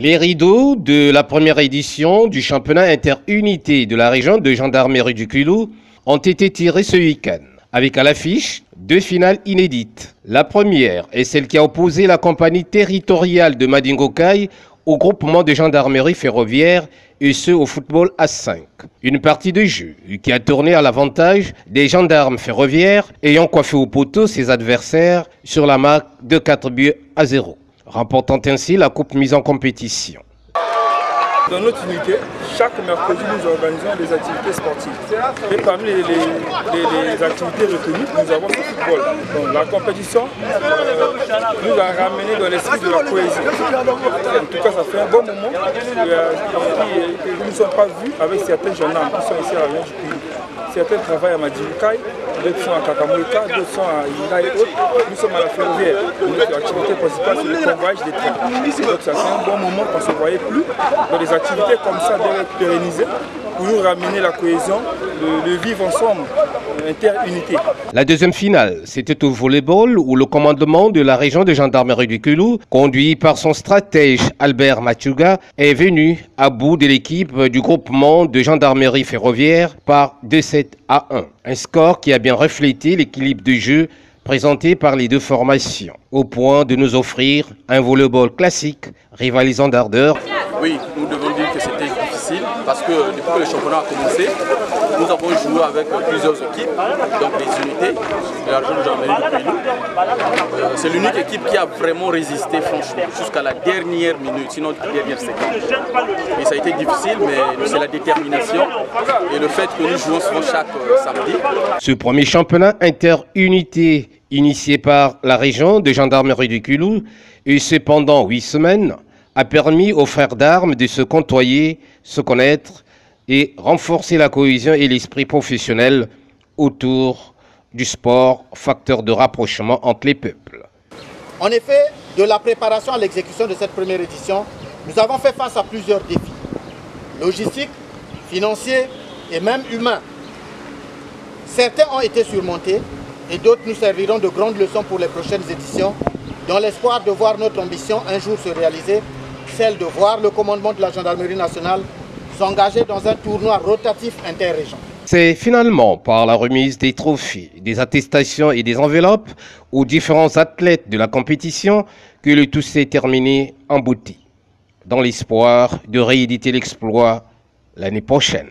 Les rideaux de la première édition du championnat interunité de la région de gendarmerie du Kulou ont été tirés ce week-end, avec à l'affiche 2 finales inédites. La première est celle qui a opposé la compagnie territoriale de Madingokai au groupement de gendarmerie ferroviaire et ce au football à 5. Une partie de jeu qui a tourné à l'avantage des gendarmes ferroviaires ayant coiffé au poteau ses adversaires sur la marque de 4-0, remportant ainsi la coupe mise en compétition. Dans notre unité, chaque mercredi, nous organisons des activités sportives. Et parmi les activités retenues, nous avons le football. Donc, la compétition nous a ramené dans l'esprit de la cohésion. En tout cas, ça fait un bon moment. Nous ne sommes pas vus avec certains gendarmes qui sont ici à la région du pays. Certains travaillent à Madingokai, d'autres sont à Kakamouika, d'autres sont à Ina et autres. Nous sommes à la ferroviaire. Notre activité principale, c'est le convoyage des trains. Donc ça fait un bon moment qu'on ne se voyait plus. Dans des activités comme ça doivent être pérennisées pour nous ramener la cohésion, le vivre ensemble, interunité. La deuxième finale, c'était au volleyball où le commandement de la région de gendarmerie du Kulou, conduit par son stratège Albert Machuga, est venu à bout de l'équipe du groupement de gendarmerie ferroviaire par 2-7-1. Un score qui a bien reflété l'équilibre de jeu présenté par les deux formations, au point de nous offrir un volleyball classique rivalisant d'ardeur. Oui, nous devons dire que c'était difficile parce que depuis que le championnat a commencé, nous avons joué avec plusieurs équipes, donc les unités de la région de gendarmerie du Kulou. C'est l'unique équipe qui a vraiment résisté franchement jusqu'à la dernière minute, sinon la dernière seconde. Et ça a été difficile, mais c'est la détermination et le fait que nous jouons souvent chaque samedi. Ce premier championnat interunité initié par la région de gendarmerie du Kulou et cependant 8 semaines a permis aux frères d'armes de se côtoyer, se connaître et renforcer la cohésion et l'esprit professionnel autour du sport, facteur de rapprochement entre les peuples. En effet, de la préparation à l'exécution de cette première édition, nous avons fait face à plusieurs défis, logistiques, financiers et même humains. Certains ont été surmontés et d'autres nous serviront de grandes leçons pour les prochaines éditions, dans l'espoir de voir notre ambition un jour se réaliser, celle de voir le commandement de la gendarmerie nationale s'engager dans un tournoi rotatif interrégion. C'est finalement par la remise des trophées, des attestations et des enveloppes aux différents athlètes de la compétition que le tout s'est terminé en beauté, dans l'espoir de rééditer l'exploit l'année prochaine.